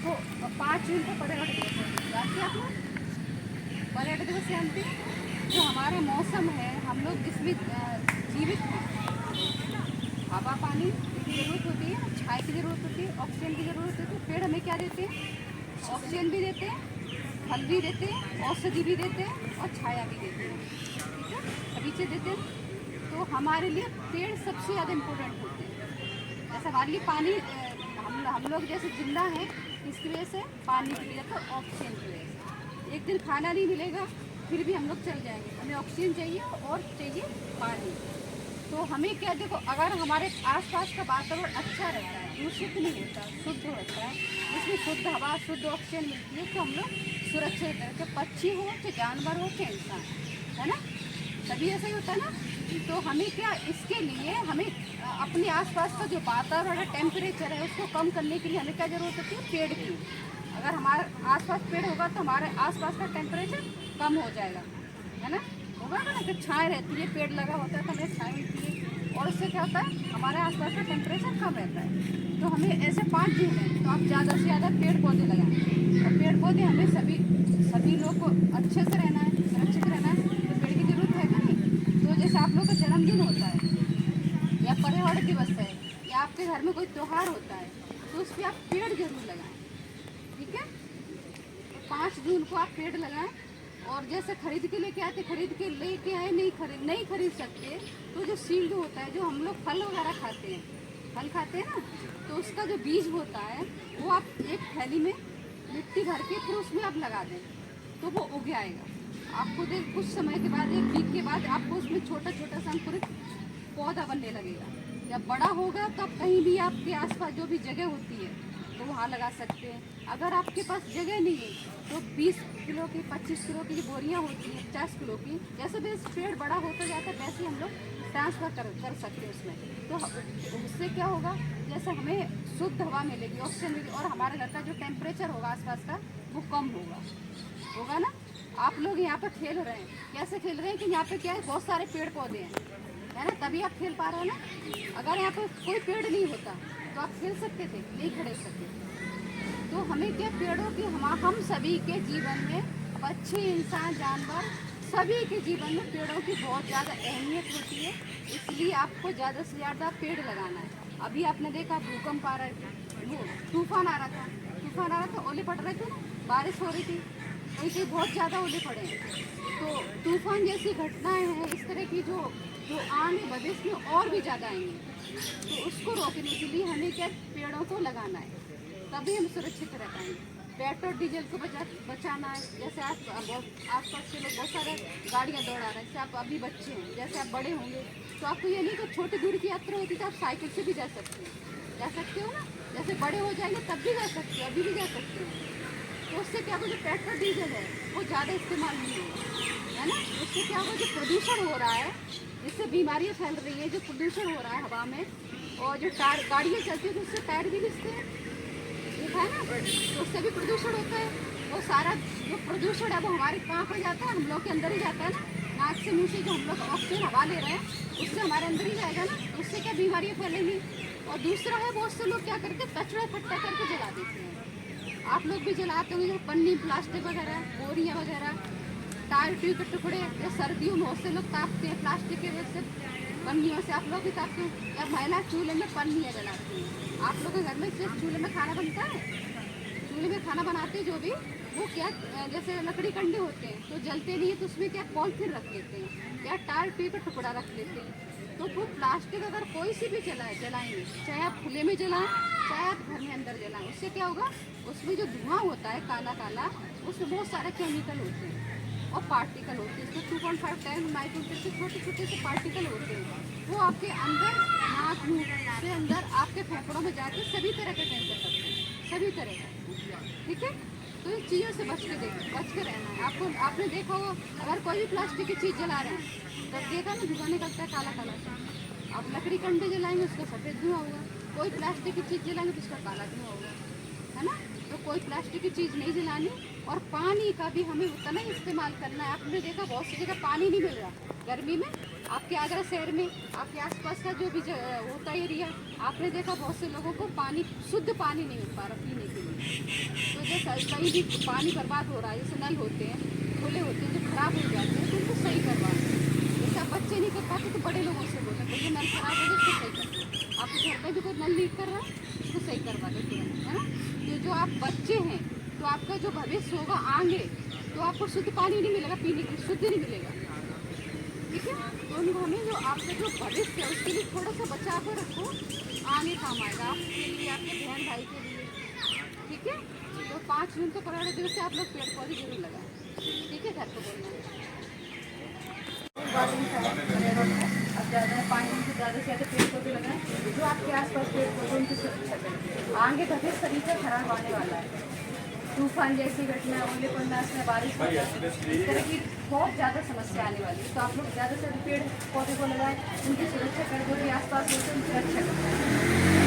देखो 5 जून को पर्यावरण दिवस है, याद किया आपने? पर्यावरण दिवस जानते हैं? जो हमारा मौसम है, हम लोग जिसमें जीवित हैं, हवा पानी की जरूरत होती है, छाया की जरूरत होती है, ऑक्सीजन की जरूरत होती है। पेड़ हमें क्या देते हैं? ऑक्सीजन भी देते हैं, फल भी देते हैं, औषधि भी देते हैं और छाया भी देते हैं। ठीक है, सभी चीज़ देते हैं। तो हमारे लिए पेड़ सबसे ज़्यादा इम्पोर्टेंट होते हैं। जैसे हमारे लिए पानी, हम लोग जैसे जिंदा हैं किसकी वजह से? पानी की वजह से, ऑक्सीजन की वजह से। एक दिन खाना नहीं मिलेगा फिर भी हम लोग चल जाएंगे, हमें ऑक्सीजन चाहिए और चाहिए पानी। तो हमें क्या, देखो अगर हमारे आसपास का वातावरण अच्छा रहता है, दूषित नहीं होता, शुद्ध होता है, जिसमें शुद्ध हवा शुद्ध ऑक्सीजन मिलती है, तो हम लोग सुरक्षित रहते हैं। पक्षी हो चाहे जानवर हो चाहे इंसान, है ना? तभी ऐसा ही होता है ना। तो हमें क्या, इसके लिए हमें अपने आसपास का जो वातावरण है, टेम्परेचर है, उसको कम करने के लिए हमें क्या जरूरत होती है? पेड़ की। अगर हमारे आसपास पेड़ होगा तो हमारे आसपास का टेम्परेचर कम हो जाएगा, है ना? होगा ना कि छाया रहती है, पेड़ लगा होता है तो हमें छाया मिलती है, और उससे क्या होता है? हमारे आसपास का टेम्परेचर कम रहता है। तो हमें ऐसे 5 जून है तो आप ज़्यादा से ज़्यादा पेड़ पौधे लगाएं। और पेड़ पौधे हमें सभी लोग को अच्छे से रहना है, सुरक्षित रहना है, तो पेड़ की जरूरत है कि नहीं? तो जैसे आप लोग का जन्मदिन होता है या पर्यावरण दिवस है या आपके घर में कोई त्यौहार होता है, तो उस पर आप पेड़ जरूर लगाएं। ठीक है, 5 जून को आप पेड़ लगाएं। और जैसे खरीद के लेके आते, खरीद के लेके आए, नहीं खरीद सकते, तो जो सील्ड होता है, जो हम लोग फल वगैरह खाते हैं, फल खाते हैं ना, तो उसका जो बीज होता है वो आप एक थैली में मिट्टी भर के फिर उसमें आप लगा दें, तो वो उग आएगा। आपको देख कुछ समय के बाद, 1 वीक के बाद आपको उसमें छोटा छोटा सा अंकुरित पौधा बनने लगेगा। जब बड़ा होगा तब कहीं भी आपके आसपास जो भी जगह होती है तो वहाँ लगा सकते हैं। अगर आपके पास जगह नहीं है तो 20 किलो की 25 किलो की बोरियां होती हैं, 50 किलो की, जैसे जैसे पेड़ बड़ा होता जाता है वैसे हम लोग ट्रांसफ़र कर सकते हैं उसमें। तो उससे क्या होगा? जैसे हमें शुद्ध हवा मिलेगी, ऑक्सीजन मिलेगी, और हमारे घर का जो टेम्परेचर होगा आसपास का वो कम होगा ना। आप लोग यहाँ पर खेल रहे हैं, कैसे खेल रहे हैं कि यहाँ पे क्या है? बहुत सारे पेड़ पौधे हैं, है ना, तभी आप खेल पा रहे हो ना। अगर यहाँ पर कोई पेड़ नहीं होता तो आप खेल सकते थे? नहीं खेल सकते। तो हमें क्या, पेड़ों की हम सभी के जीवन में, पक्षी इंसान जानवर सभी के जीवन में पेड़ों की बहुत ज़्यादा अहमियत होती है। इसलिए आपको ज़्यादा से ज़्यादा पेड़ लगाना है। अभी आपने देखा भूकंप आ रहा था, वो तूफान आ रहा था, ओले पड़ रहे थे ना, बारिश हो रही थी, कहीं बहुत ज़्यादा ओले पड़े हैं। तो तूफान जैसी घटनाएं हैं, इस तरह की जो जो आने भविष्य में और भी ज़्यादा आएंगी, तो उसको रोकने के लिए हमें क्या, पेड़ों को लगाना है, तभी हम सुरक्षित रह पाएंगे। पेट्रोल डीजल को बचाना है। जैसे आप आसपास के लोग बहुत सारे गाड़ियाँ दौड़ा रहे हैं, जैसे आप अभी बच्चे हैं, जैसे आप बड़े होंगे तो आपको ये नहीं कि छोटी दूरी की यात्रा होती तो आप साइकिल से भी जा सकते हो ना। जैसे बड़े हो जाएंगे तब भी जा सकते हो, अभी भी जा सकते हो। तो उससे क्या होगा, जो पेट्रोल डीजल है वो ज़्यादा इस्तेमाल नहीं होगा, है ना। उससे क्या होगा, जो प्रदूषण हो रहा है, जिससे बीमारियाँ फैल रही है, जो प्रदूषण हो रहा है हवा में, और जो गाड़ियाँ चलती है तो उससे टायर भी घिसते हैं, देखा है ना, तो उससे भी प्रदूषण होता है। वो सारा जो प्रदूषण है वो हमारे कहाँ पर जाता है? हम लोग के अंदर ही जाता है ना। नाक से मुँह से जो हम लोग ऑक्सीजन हवा ले रहे हैं उससे हमारे अंदर ही जाएगा ना, तो उससे क्या बीमारियाँ फैलेंगी। और दूसरा है, बहुत से लोग क्या करते हैं, कचरा इकट्ठा करके जला देते हैं। आप लोग भी जलाते होंगे, पन्नी प्लास्टिक वगैरह, बोरियाँ वगैरह, टायर ट्यूब के टुकड़े, या सर्दियों में बहुत से लोग तापते हैं प्लास्टिक के वजह से, पन्नियों से आप लोग भी तापते हैं, या महिला चूल्हे में पन्नियाँ जलाती हैं। आप लोगों के घर में सिर्फ चूल्हे में खाना बनता है? चूल्हे में खाना बनाते हैं जो भी, वो क्या, जैसे लकड़ी कंडे होते हैं तो जलते नहीं है, तो उसमें क्या पॉलिथीन रख देते हैं या टायर ट्यूब का टुकड़ा रख लेते हैं। तो वो प्लास्टिक अगर कोई सी भी जलाएंगे, चाहे आप खुले में जलाएं चाहे आप घर में अंदर जलाएं, उससे क्या होगा, उसमें जो धुआं होता है काला काला, उसमें बहुत सारे केमिकल होते हैं और पार्टिकल होते हैं। इसमें 2.5 10 माइक्रोन के छोटे छोटे से पार्टिकल होते हैं, वो आपके अंदर नाक मुँह से अंदर आपके फेफड़ों में जाके सभी तरह के कैंसर करते हैं, सभी तरह का। ठीक है, तो इन चीज़ों से बच के रहना है आपको। आपने देखा हो, अगर कोई भी प्लास्टिक की चीज़ जला रहे हैं तब देखा ना, धुआं निकलता है काला काला सा। आप लकड़ी कंडे जलाएंगे उसका सफ़ेद धुआं होगा, कोई प्लास्टिक की चीज़ जलाएंगे तो उसका काला धुआं होगा, है ना। तो कोई प्लास्टिक की चीज़ नहीं जलानी, और पानी का भी हमें उतना ही इस्तेमाल करना है। आपने देखा बहुत सी जगह पानी नहीं मिल रहा गर्मी में, आपके आगरा शहर में, आपके आसपास का जो भी होता है एरिया, आपने देखा बहुत से लोगों को पानी, शुद्ध पानी नहीं मिल पा रहा पीने के लिए। तो जैसे कहीं भी पानी बर्बाद हो रहा है, जैसे नल होते हैं खुले होते हैं जो खराब हो जाते हैं, तो उनको सही करवा दें। जैसे आप बच्चे नहीं कर पाते तो बड़े लोगों से बोलें भैया नल खराब हो जाए उसको सही कर दो। आपके घर में भी कोई नल लीक कर रहा है उसको सही करवा दो तुरंत, है ना। तो जो आप बच्चे हैं तो आपका जो भविष्य होगा आगे, तो आपको शुद्ध पानी नहीं मिलेगा पीने के, शुद्ध नहीं मिलेगा, ठीक है। तो हमें जो आपका जो भविष्य है उसके लिए थोड़ा सा बचा कर रखो, आगे काम आएगा आपके लिए, आपके बहन भाई के लिए, ठीक है। तो 5 जून को पर्यावरण दिवस से आप लोग पेड़ पौधे जरूर लगाएं, ठीक है। घर को बोलना अब ज़्यादा 5 जून से ज़्यादा से ज़्यादा पेड़ पौधे लगाएं, जो आपके आसपास पेड़ पौधे उनकी सुरक्षा करें। आगे भविष्य तरीका खराब आने वाला है, तूफान जैसी घटना, ओले पड़ना में बारिश हो जाए, इस तरह की बहुत ज़्यादा समस्या आने वाली है। तो आप लोग ज़्यादा से ज़्यादा पेड़ पौधे को लगाएं, उनकी सुरक्षा करें, जो भी आसपास होते हैं उनकी रक्षा करें।